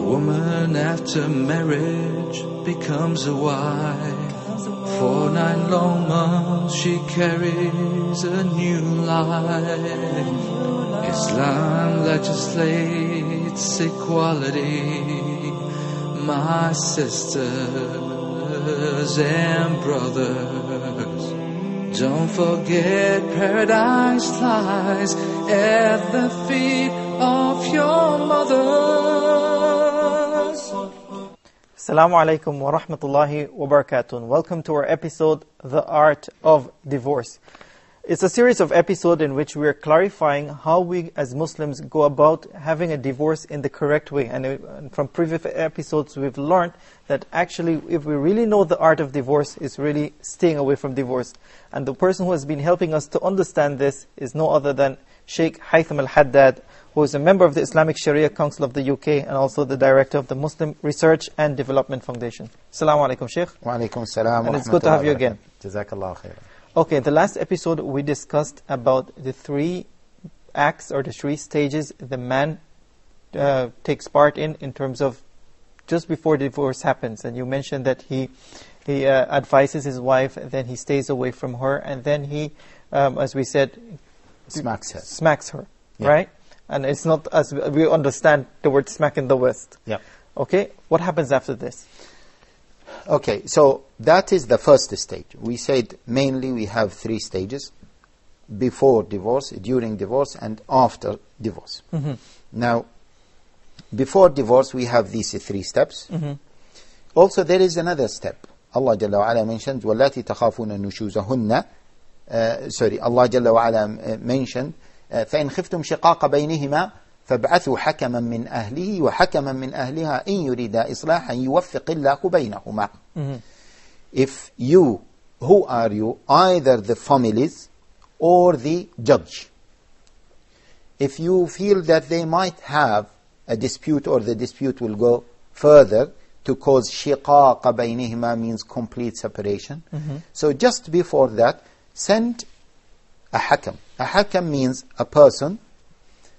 woman after marriage becomes a wife. For 9 long months she carries a new life. Islam legislates equality, my sisters and brothers. Don't forget paradise lies at the feet of your mothers. Assalamu alaikum wa rahmatullahi wa barakatuh. Welcome to our episode, The Art of Divorce. It's a series of episodes in which we are clarifying how we as Muslims go about having a divorce in the correct way. And from previous episodes we've learned that actually if we really know the art of divorce, is really staying away from divorce. And the person who has been helping us to understand this is no other than Sheikh Haitham Al-Haddad, who is a member of the Islamic Sharia Council of the UK and also the director of the Muslim Research and Development Foundation. Assalamu alaikum, Sheikh. Wa alaikum salam. And it's good to have you again. Jazakallah khair. Okay, the last episode we discussed about the 3 acts or the 3 stages the man takes part in terms of just before divorce happens. And you mentioned that he advises his wife, and then he stays away from her, and then he, as we said, smacks her, yeah. Right? And it's not as we understand the word smack in the West. Yeah. Okay, what happens after this? Okay, so that is the first stage. We said mainly we have 3 stages: before divorce, during divorce, and after divorce. Mm-hmm. Now, before divorce we have these 3 steps. Mm-hmm. Also there is another step. Allah Jalla wa Ala mentioned وَاللَّاتِ تَخَافُونَ نُشُوزَهُنَّ Allah Jalla wa Ala mentioned فَإِنْ خِفْتُمْ شِقَاقَ بَيْنِهِمَا فَابْعَثُوا حَكَمًا مِّنْ أَهْلِهِ وَحَكَمًا مِّنْ أَهْلِهَا إِنْ يُرِيدَا إِصْلَاحًا يُوَفِّقِ اللَّهُ بَيْنَهُمَا. If you, who are you? Either the families or the judge. If you feel that they might have a dispute or the dispute will go further to cause shiqaq baynihima, means complete separation. So just before that, send a hakam. A hakam means a person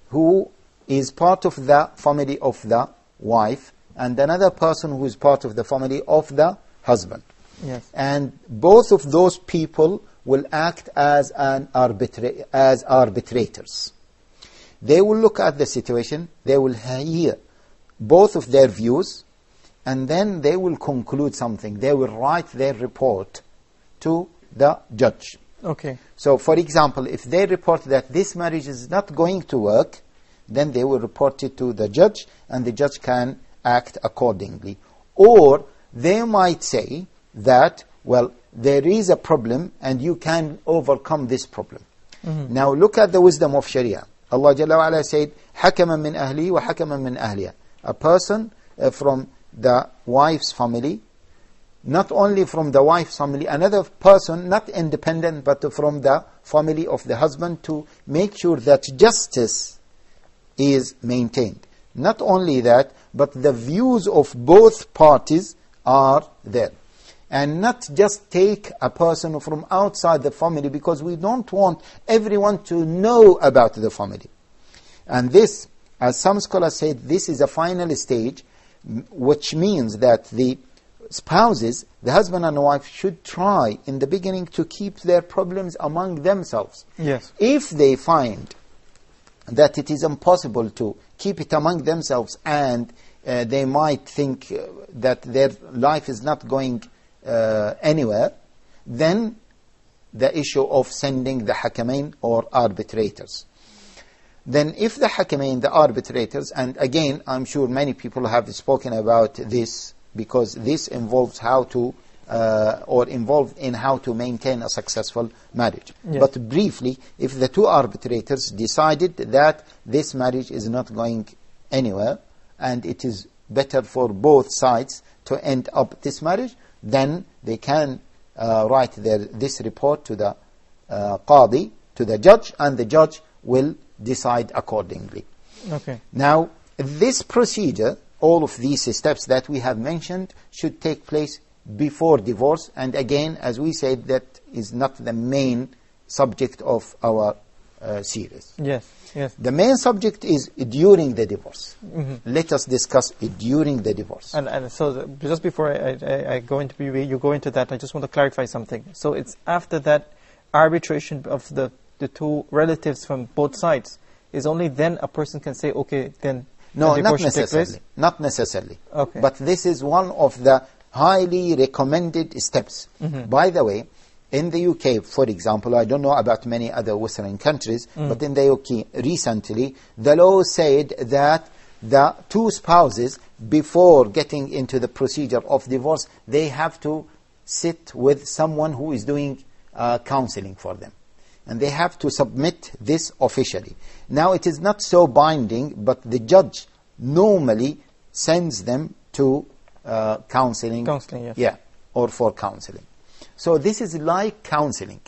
who is part of the family of the wife and another person who is part of the family of the husband. Yes. And both of those people will act as arbitrators. They will look at the situation, they will hear both of their views, and then they will conclude something. They will write their report to the judge. Okay. So, for example, if they report that this marriage is not going to work, then they will report it to the judge, and the judge can act accordingly. Or they might say that, well, there is a problem, and you can overcome this problem. Now, look at the wisdom of Sharia. Allah Jalla wa Ala said, حَكَمًا مِّنْ أَهْلِي وَحَكَمًا مِّنْ أَهْلِيَا. A person from the wife's family, not only from the wife's family, another person, not independent, but from the family of the husband, to make sure that justice is maintained. Not only that, but the views of both parties are there. And not just take a person from outside the family, because we don't want everyone to know about the family. And this, as some scholars said, this is a final stage, which means that the spouses, the husband and the wife, should try in the beginning to keep their problems among themselves. Yes. If they find that it is impossible to keep it among themselves, and they might think that their life is not going anywhere, then the issue of sending the hakamain or arbitrators. Then if the hakamain, the arbitrators, and again I'm sure many people have spoken about this, because this involves how to or involved in how to maintain a successful marriage. Yes. But briefly, if the 2 arbitrators decided that this marriage is not going anywhere and it is better for both sides to end up this marriage, then they can write this report to the qadi, to the judge, and the judge will decide accordingly. Okay. Now, this procedure, all of these steps that we have mentioned, should take place before divorce. And again, as we said, that is not the main subject of our series. Yes, yes. The main subject is during the divorce. Let us discuss it during the divorce. And so just before I go into you go into that, I just want to clarify something. So it's after that arbitration of the two relatives from both sides, is only then a person can say, okay, then no, the not divorce should take place? necessarily. Not necessarily. Okay. But this is one of the highly recommended steps. By the way, in the UK, for example, I don't know about many other Western countries, but in the UK recently, the law said that the two spouses, before getting into the procedure of divorce, they have to sit with someone who is doing counseling for them. And they have to submit this officially. Now, it is not so binding, but the judge normally sends them to counseling. Counseling, yes. Yeah, or for counseling. So this is like counseling.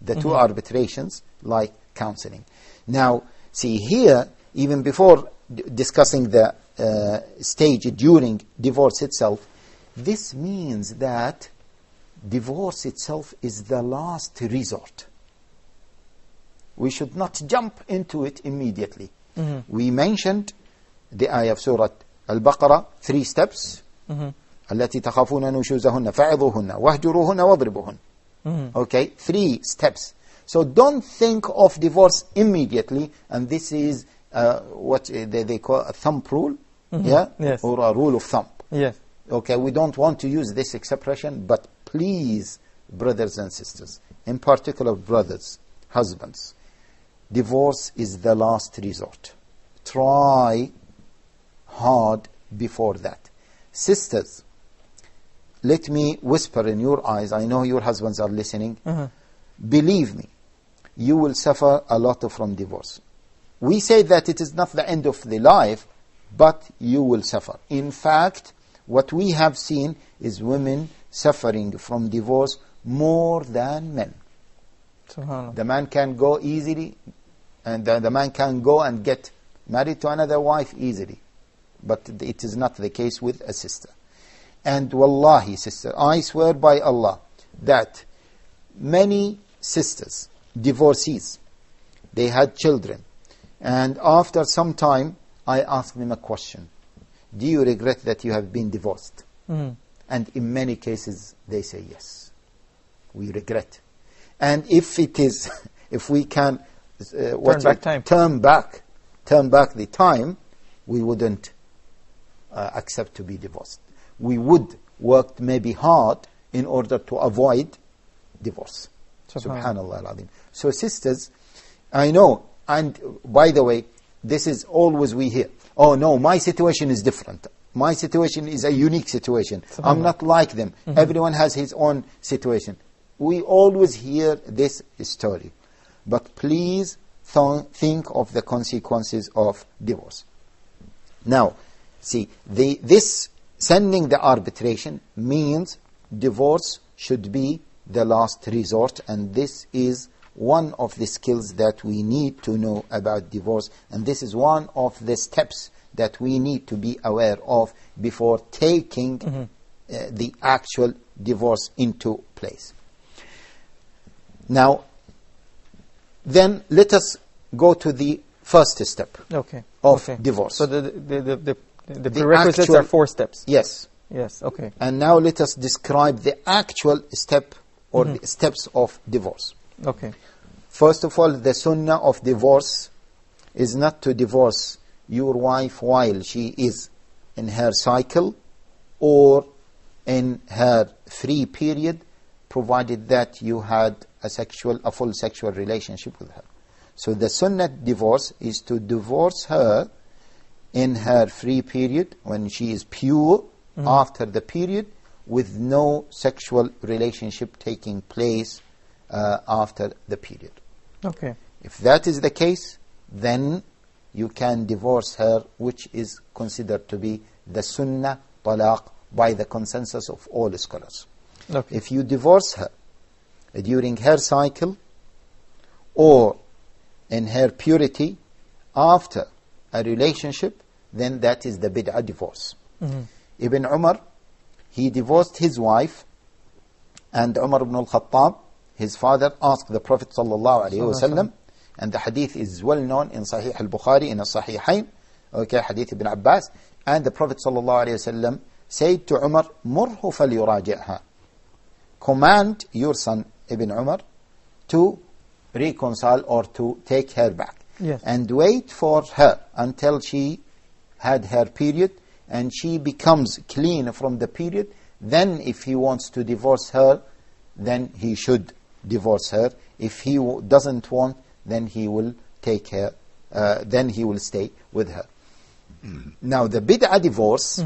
The two arbitrations, like counseling. Now, see here, even before discussing the stage during divorce itself, this means that divorce itself is the last resort. We should not jump into it immediately. We mentioned the ayah of Surah Al-Baqarah, 3 steps. التي تخافون نشوزهن فعظوهن واهجروهن واضربوهن. Okay, 3 steps. So don't think of divorce immediately, and this is what they call a thumb rule, yeah, yes. or a rule of thumb. Yes. Okay, we don't want to use this expression, but please, brothers and sisters, in particular brothers, husbands, divorce is the last resort. Try hard before that. Sisters, let me whisper in your eyes, I know your husbands are listening. Believe me, you will suffer a lot from divorce. We say that it is not the end of the life, but you will suffer. In fact, what we have seen is women suffering from divorce more than men. SubhanAllah. The man can go easily, and the man can go and get married to another wife easily. But it is not the case with a sister. And wallahi, sister, I swear by Allah that many sisters, divorcees, they had children. And after some time, I asked them a question. Do you regret that you have been divorced? And in many cases, they say yes. We regret. And if it is, if we can turn back the time, we wouldn't accept to be divorced. We would work maybe hard in order to avoid divorce. Subhanallah al-Azim. So sisters, I know, and by the way, this is always we hear, oh no, my situation is different. My situation is a unique situation. I'm not like them. Everyone has his own situation. We always hear this story. But please think of the consequences of divorce. Now, see, this sending the arbitration means divorce should be the last resort, and this is one of the skills that we need to know about divorce, and this is one of the steps that we need to be aware of before taking the actual divorce into place. Now, then let us go to the first step of divorce. So the prerequisites are 4 steps. Yes. Yes, okay. And now let us describe the actual step or the steps of divorce. Okay. First of all, the sunnah of divorce is not to divorce your wife while she is in her cycle or in her free period, provided that you had a full sexual relationship with her. So the sunnah divorce is to divorce her in her free period, when she is pure, after the period, with no sexual relationship taking place after the period. Okay. If that is the case, then you can divorce her, which is considered to be the sunnah talaq by the consensus of all scholars. Okay. If you divorce her during her cycle or in her purity after a relationship, then that is the bid'ah divorce. Ibn Umar, he divorced his wife, and Umar ibn al-Khattab, his father, asked the Prophet sallallahu alaihi wasallam, And the hadith is well known in Sahih al-Bukhari, in al-Sahihain, okay, hadith ibn Abbas. And the Prophet ﷺ said to Umar, مُرْهُ فَلْيُرَاجِعْهَا. Command your son, Ibn Umar, to reconcile or to take her back. Yes. And wait for her until she had her period and she becomes clean from the period. Then if he wants to divorce her, then he should divorce her. If he doesn't want, then he will take her, then he will stay with her. Now the bid'ah divorce,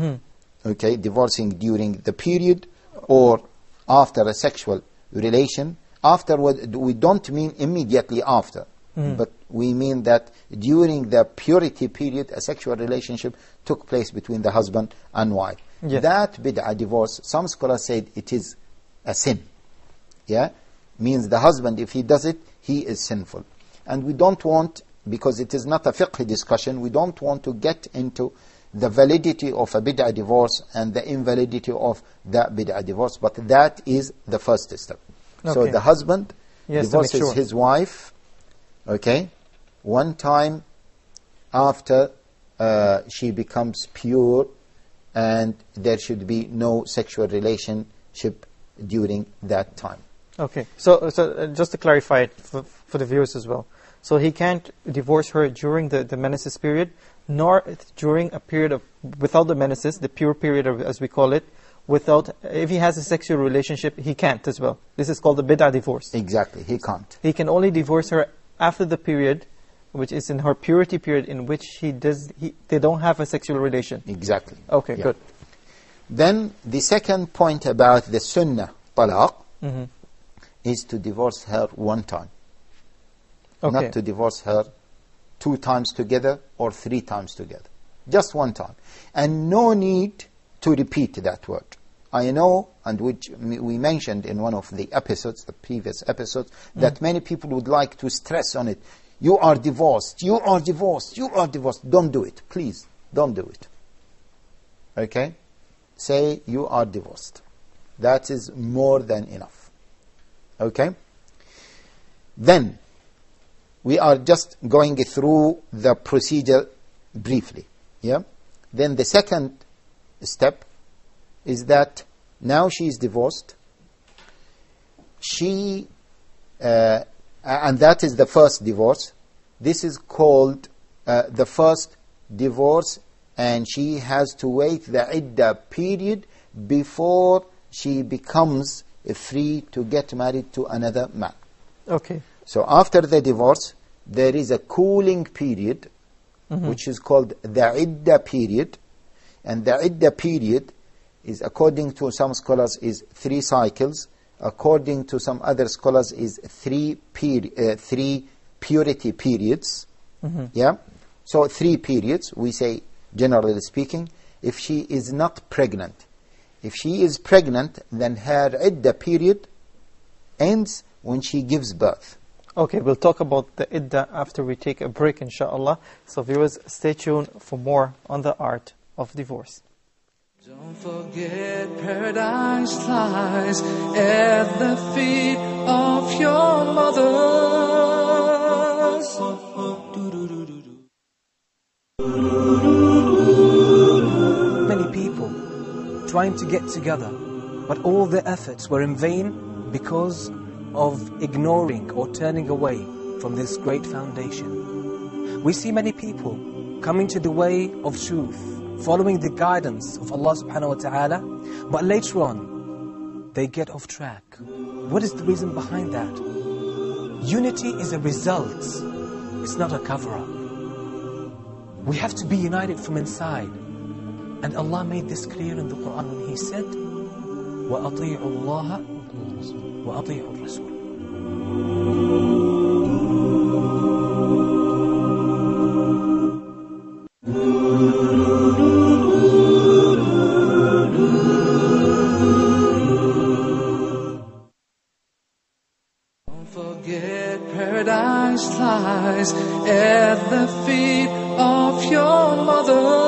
okay, divorcing during the period or after a sexual relation, afterward, we don't mean immediately after, but we mean that during the purity period, a sexual relationship took place between the husband and wife. Yes. That bid'ah divorce, some scholars said it is a sin. Yeah, means the husband, if he does it, he is sinful. And we don't want, because it is not a fiqh discussion, we don't want to get into the validity of a bid'ah divorce and the invalidity of that bid'ah divorce, but that is the first step. Okay. So the husband divorces sure. his wife, okay, one time after she becomes pure, and there should be no sexual relationship during that time. Okay, so just to clarify it for the viewers as well. So he can't divorce her during the menses period, nor during a period of, without the menses, the pure period, as we call it, without, if he has a sexual relationship, he can't as well. This is called the bid'ah divorce. Exactly, he can't. He can only divorce her after the period, which is in her purity period, in which they don't have a sexual relation. Exactly. Okay, Yeah. good. Then the second point about the sunnah talaq is to divorce her one time. Okay. Not to divorce her 2 times together or 3 times together. Just one time. And no need to repeat that word. I know, and which we mentioned in one of the episodes, the previous episodes, that many people would like to stress on it. You are divorced, you are divorced, you are divorced. Don't do it, please. Don't do it. Okay? Say you are divorced. That is more than enough. Okay? Then, we are just going through the procedure briefly. Yeah? Then the second step is that now she is divorced. She, and that is the first divorce. This is called the first divorce, and she has to wait the iddah period before she becomes free to get married to another man. Okay. So after the divorce, there is a cooling period, which is called the iddah period. And the iddah period is, according to some scholars, is 3 cycles. According to some other scholars, is 3 purity periods. Yeah. So 3 periods, we say, generally speaking, if she is not pregnant. If she is pregnant, then her iddah period ends when she gives birth. Okay, we'll talk about the iddah after we take a break, inshallah. So viewers, stay tuned for more on the art of divorce. Don't forget paradise lies at the feet of your Many people trying to get together, but all their efforts were in vain because of ignoring or turning away from this great foundation. We see many people coming to the way of truth, following the guidance of Allah subhanahu wa ta'ala, but later on, they get off track. What is the reason behind that? Unity is a result. It's not a cover-up. We have to be united from inside. And Allah made this clear in the Quran when He said, وَأَطِيعُوا اللَّهَ وَأَطِيعُوا الرَّسُولَ. Don't forget paradise lies at the feet of your mothers.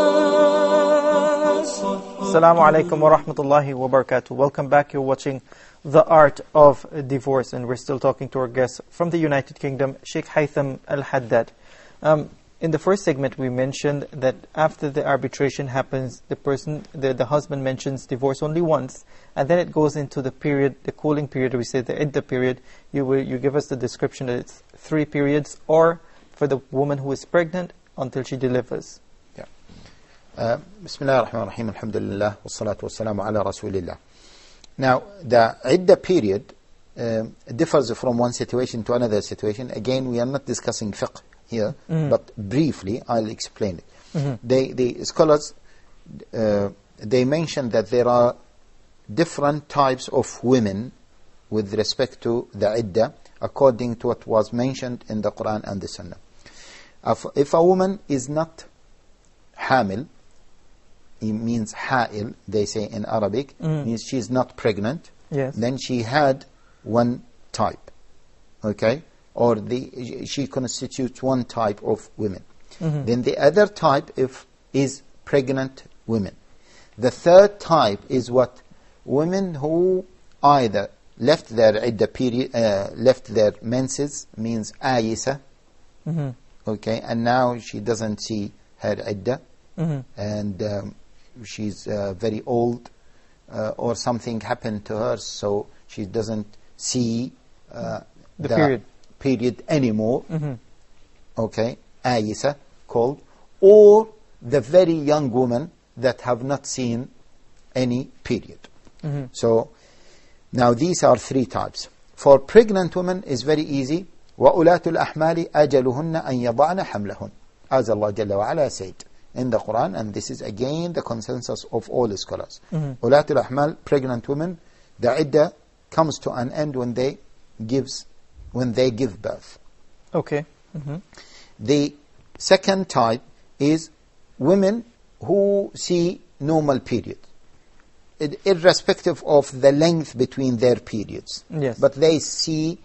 Assalamu alaikum wa rahmatullahi wa barakatuh. Welcome back. You're watching The Art of Divorce, and we're still talking to our guest from the United Kingdom, Sheikh Haitham Al-Haddad. In the first segment, we mentioned that after the arbitration happens, the husband mentions divorce only once, and then it goes into the period, the cooling period, we say the iddah period. You give us the description that it's 3 periods, or for the woman who is pregnant until she delivers. Bismillah ar-Rahman ar-Rahim, alhamdulillah, wassalatu wassalamu ala rasulillah. Now, the iddah period differs from one situation to another situation. Again, we are not discussing fiqh here, but briefly I'll explain it. The scholars, they mentioned that there are different types of women with respect to the iddah, according to what was mentioned in the Quran and the Sunnah. If a woman is not hamil, it means ha'il, they say in Arabic, means she is not pregnant, Yes. then she had one type, okay? Or she constitutes one type of women. Then the other type is pregnant women. The third type is what? Women who either left their iddah period, left their menses, means ayisa, okay, and now she doesn't see her iddah, and she's very old, or something happened to her, so she doesn't see the period anymore, okay, ayisa called, or the very young women that have not seen any period. So now these are 3 types. For pregnant women is very easy. وَأُولَاتُ الْأَحْمَالِ أَجَلُهُنَّ أَنْ يَضَعْنَ حَمْلَهُنْ, as Allah Jalla wa Ala said in the Quran, and this is again the consensus of all the scholars. أُولَاتُ الْأَحْمَالِ, pregnant women, the iddah comes to an end when they give birth. Okay. The second type is women who see normal period, irrespective of the length between their periods. Yes. But they see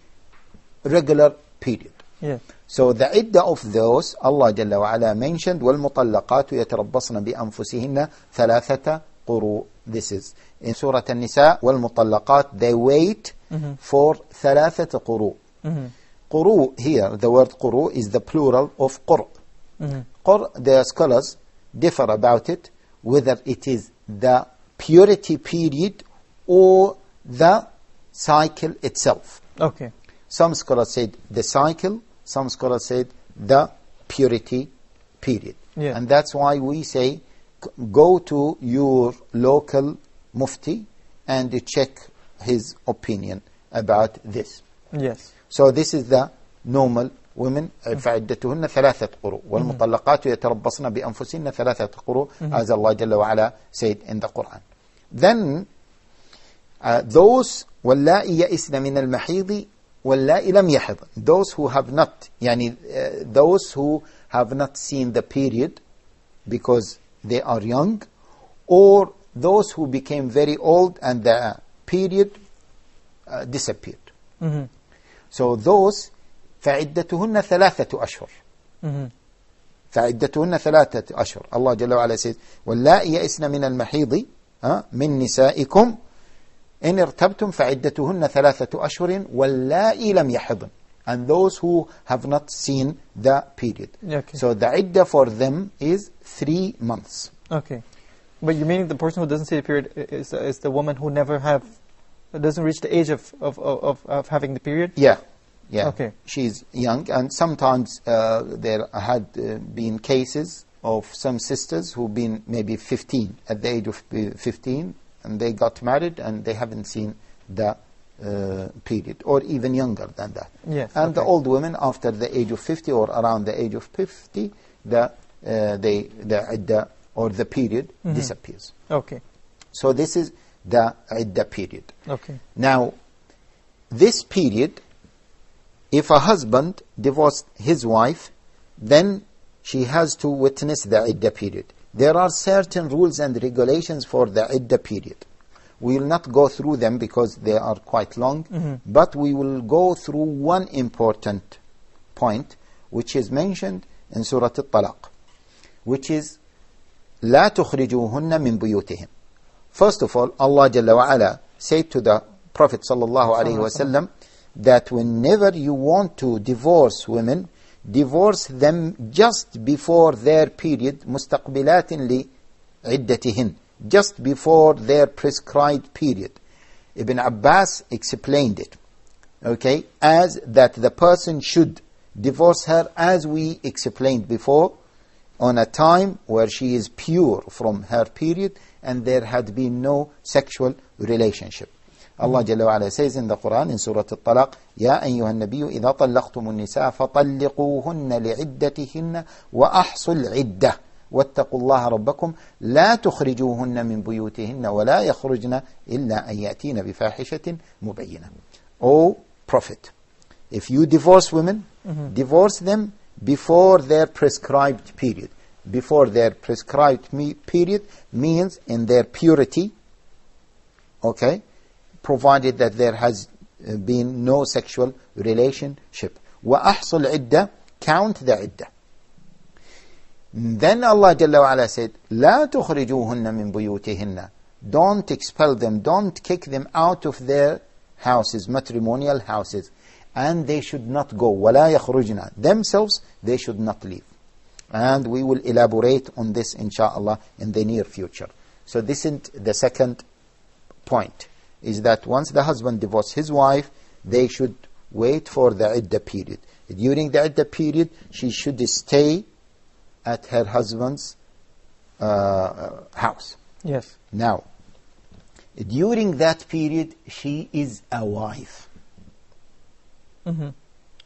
regular period. Yes. So the iddah of those, Allah Jalla wa Ala mentioned, وَالْمُطَلَّقَاتُ يَتَرَبَّصْنَ بِأَنفُسِهِنَّ ثَلَاثَةَ قُرُوء. This is in Surah An-Nisa, وَالْمُطَلَّقَاتُ, they wait for ثَلَاثَةَ قُرُوء. Quru here, the word quru is the plural of qur. Qur, the scholars differ about it, whether it is the purity period or the cycle itself. Okay. Some scholars said the cycle, some scholars said the purity period. Yeah. And that's why we say, go to your local mufti and check his opinion about this. Yes. So this is the normal women. فعدتهن 3 قروء والمطلقات يتربصن بأنفسهن 3 قروء, as Allah Jalla wa Ala said in the Quran. Then those واللائي يئسن من المحيض واللائي لم يحض, those who have not, those who have not seen the period because they are young, or those who became very old and the period disappeared. So those فعدتهن 3 أشهر. فعدتهن 3 أشهر. Allah Jalla wa Ala says واللائي يئسن من المحيض من نسائكم إن ارتبتم فعدتهن 3 أشهر واللائي لم يحضن, and those who have not seen the period. Okay. So the iddah for them is 3 months. Okay. But you mean the person who doesn't see the period is the woman who doesn't reach the age of having the period? Yeah. Yeah. Okay. She's young, and sometimes there had been cases of some sisters who've been maybe 15, at the age of 15, and they got married and they haven't seen the period, or even younger than that. Yes. And the old women after the age of 50 or around the age of 50, the iddah or the period disappears. Okay. So this is the iddah period. Okay. Now, this period, if a husband divorced his wife, then she has to witness the iddah period. There are certain rules and regulations for the iddah period. We will not go through them because they are quite long, but we will go through one important point, which is mentioned in Surah Al-Talaq, which is لا تخرجوهن من بيوتهم. First of all, Allah Jalla wa Ala said to the Prophet sallallahu alaihi wasallam that whenever you want to divorce women, divorce them just before their period, مستقبلات لعدتهن, just before their prescribed period. Ibn Abbas explained it, okay, as that the person should divorce her, as we explained before, on a time where she is pure from her period and there had been no sexual relationship. Allah Jalla wa Ala says in the Quran in Surah Al-Talaq, يَا أَيُّهَا النَّبِيُّ إِذَا طَلَّقْتُمُ النِّسَاءَ فَطَلِّقُوهُنَّ لِعِدَّتِهِنَّ وَأَحْصُوا الْعِدَّةَ واتقوا الله ربكم لا تخرجوهن من بيوتهن ولا يخرجن إلا أن يأتين بفاحشة مبينة. O Prophet, if you divorce women, divorce them before their prescribed period. Before their prescribed period means in their purity, okay, provided that there has been no sexual relationship. وَأَحْصُوا الْعِدَّةِ, count the iddah. Then Allah Jalla wa Ala said, لا تخرجوهن من بيوتهن, don't expel them, don't kick them out of their houses, matrimonial houses, and they should not go. ولا يخرجن, themselves they should not leave. And we will elaborate on this inshallah in the near future. So this is the second point, is that once the husband divorces his wife, they should wait for the iddah period. During the iddah period, she should stay at her husband's house. Yes. Now, during that period, she is a wife.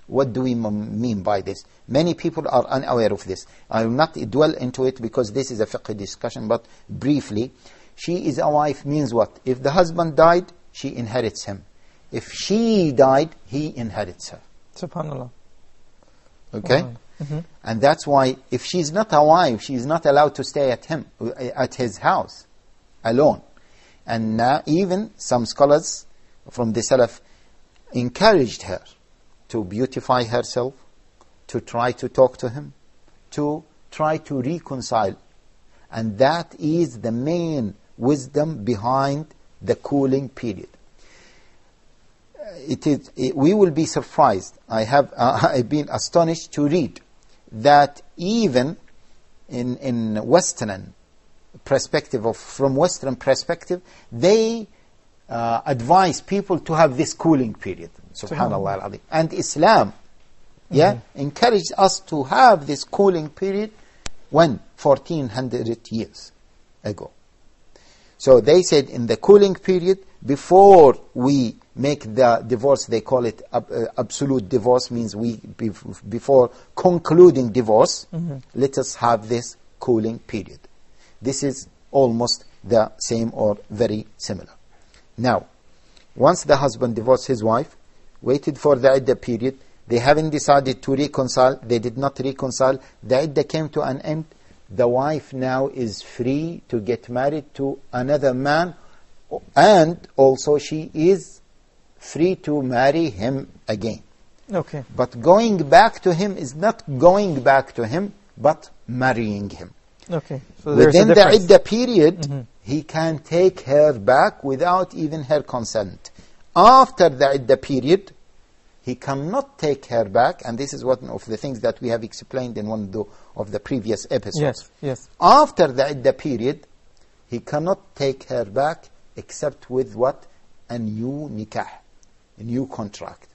What do we mean by this? Many people are unaware of this. I will not dwell into it because this is a fiqh discussion, but briefly, she is a wife means what? If the husband died, she inherits him. If she died, he inherits her. Subhanallah. Okay? And that's why if she's not a wife, she is not allowed to stay at his house alone. And now even some scholars from the Salaf encouraged her to beautify herself, to try to talk to him, to try to reconcile. And that is the main wisdom behind the cooling period. We will be surprised. I've been astonished to read that even in Western perspective, from Western perspective, they advise people to have this cooling period. Subhanallah al-Azim. And Islam, encouraged us to have this cooling period when? 1400 years ago. So they said in the cooling period, before we make the divorce, they call it absolute divorce, means before concluding divorce, let us have this cooling period. This is almost the same or very similar. Now, once the husband divorced his wife, waited for the iddah period, they haven't decided to reconcile, they did not reconcile, the iddah came to an end, the wife now is free to get married to another man, and also she is free to marry him again. Okay. But going back to him is not going back to him, but marrying him. Okay. So there's within a the difference. iddah period, he can take her back without even her consent. After the iddah period, he cannot take her back, and this is one of the things that we have explained in one of the previous episodes. Yes, yes. After the iddah period, he cannot take her back except with what? A new nikah, a new contract.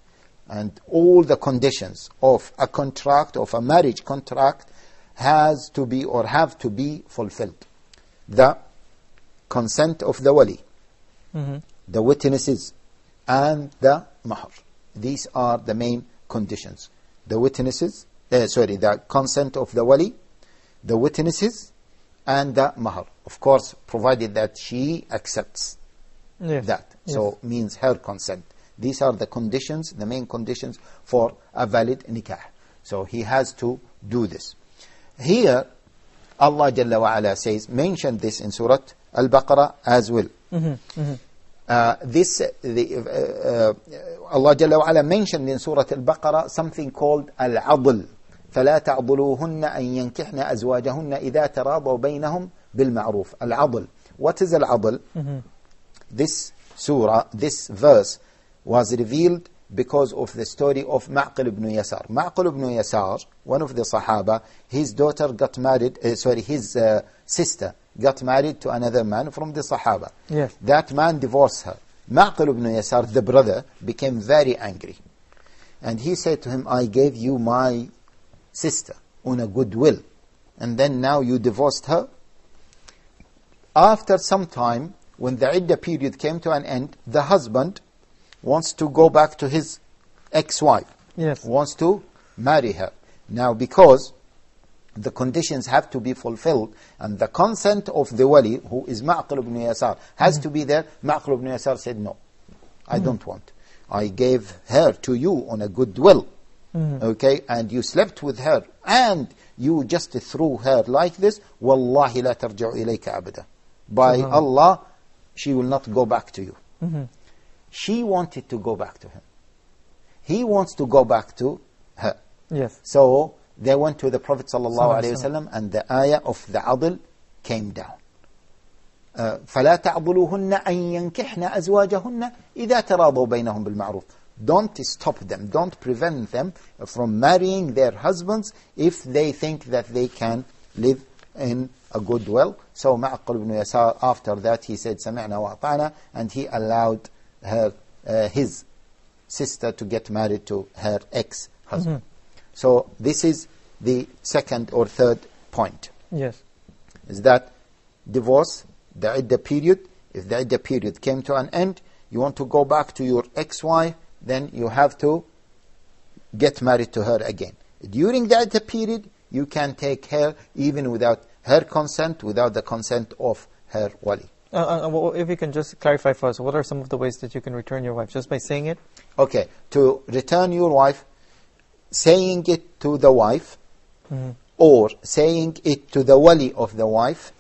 And all the conditions of a contract, of a marriage contract, has to be or have to be fulfilled. The consent of the wali, the witnesses, and the mahr. These are the main conditions. The witnesses, the consent of the wali, the witnesses, and the mahr. Of course, provided that she accepts that. So, means her consent. These are the conditions, the main conditions for a valid nikah. So, he has to do this. Here, Allah Jalla wa Ala says, mention this in Surah Al-Baqarah as well. Allah Jalla wa Ala mentioned in Surah Al-Baqarah something called Al-Adl. فَلَا تَعْضُلُوهُنَّ أَن يَنْكِحْنَ أَزْوَاجَهُنَّ إِذَا تَرَاضَوْا بَيْنَهُمْ بِالْمَعْرُوفِ. Al-Adl. What is Al-Adl? This surah, this verse was revealed because of the story of Ma'qil ibn Yasar. Ma'qil ibn Yasar, one of the Sahaba, his daughter got married, his sister got married to another man from the Sahaba. Yes. That man divorced her. Ma'qil ibn Yasar, the brother, became very angry. And he said to him, I gave you my sister on a goodwill, and then now you divorced her? After some time, when the iddah period came to an end, the husband wants to go back to his ex-wife. Yes. Wants to marry her. Now, because the conditions have to be fulfilled, and the consent of the wali, who is Ma'qil ibn Yasar, has to be there, Ma'qil ibn Yasar said, no, I don't want. I gave her to you on a goodwill, okay, and you slept with her, and you just threw her like this, Wallahi la tarji'u ilayka abada. By Allah, she will not go back to you. She wanted to go back to him. He wants to go back to her. Yes. So they went to the Prophet ﷺ, and the ayah of the adl came down. فَلَا تَعْضُلُوهُنَّ أَن يَنْكِحْنَ أَزْوَاجَهُنَّ إِذَا تَرَاضَوْا بَيْنَهُم بِالْمَعْرُوفِ. Don't stop them, don't prevent them from marrying their husbands if they think that they can live in a goodwill. So Ma'qil ibn Yasar, after that, he said, سَمِعْنَا وَأَطَعْنَا, and he allowed her, his sister to get married to her ex-husband. So this is the second or third point. Yes. Is that divorce, the iddah period, if the iddah period came to an end, you want to go back to your ex-wife, then you have to get married to her again. During the iddah period, you can take her even without her consent, without the consent of her wali. If you can just clarify for us, what are some of the ways that you can return your wife? Just by saying it? Okay, to return your wife, saying it to the wife, or saying it to the wali of the wife,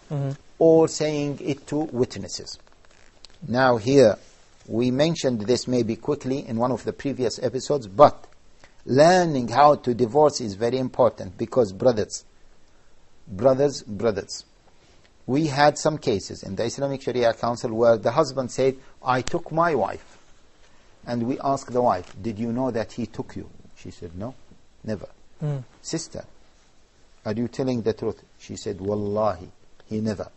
or saying it to witnesses. Now here, we mentioned this maybe quickly in one of the previous episodes, but learning how to divorce is very important, because brothers, we had some cases in the Islamic Sharia Council where the husband said, I took my wife. And we asked the wife, did you know that he took you? She said, no, never. Sister, are you telling the truth? She said, Wallahi, he never.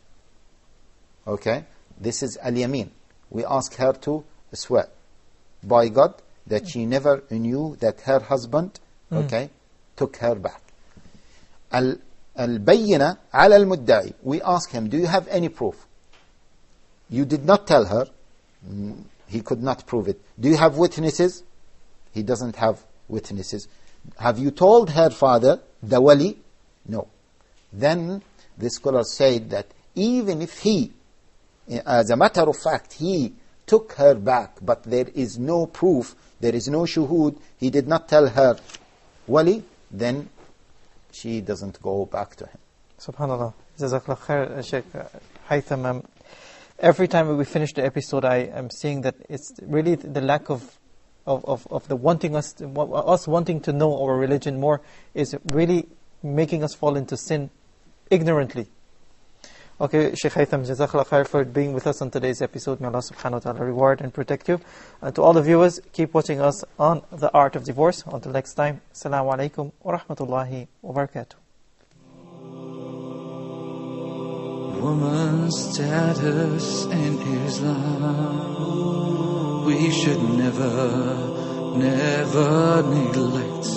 Okay, this is al-yamin. We ask her to swear by God that she never knew that her husband, okay, took her back. Al-bayyina ala al-mudda'i. We ask him, do you have any proof? You did not tell her. He could not prove it. Do you have witnesses? He doesn't have witnesses. Have you told her father, the wali? No. Then the scholars said that even if he, as a matter of fact, he took her back, but there is no proof, there is no shuhud, he did not tell her wali, then she doesn't go back to him. Subhanallah. Jazakallah khair, Sheikh Haitham. Every time we finish the episode, I am seeing that it's really the lack of the wanting us wanting to know our religion more is really making us fall into sin ignorantly. Okay, Sheikh Haitham, Jazakallah khair for being with us on today's episode. May Allah subhanahu wa ta'ala reward and protect you. And to all the viewers, keep watching us on The Art of Divorce. Until next time, Assalamu alaikum wa rahmatullahi wa barakatuh. Woman's status in Islam, we should never neglect.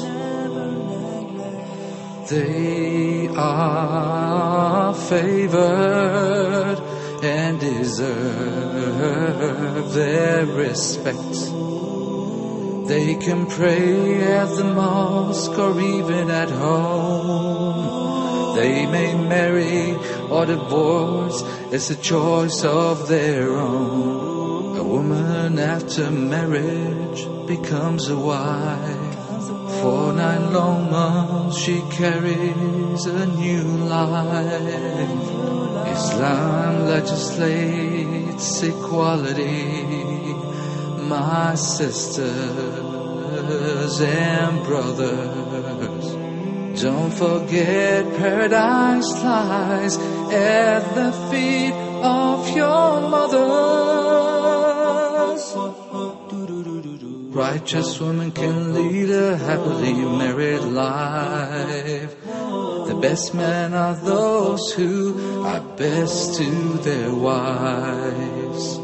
They are favored and deserve their respect. They can pray at the mosque or even at home. They may marry or divorce, it's a choice of their own. A woman after marriage becomes a wife. For 9 long months she carries a new life. Islam legislates equality, my sisters and brothers. Don't forget paradise lies at the feet of your mother. Righteous women can lead a happily married life. The best men are those who are best to their wives.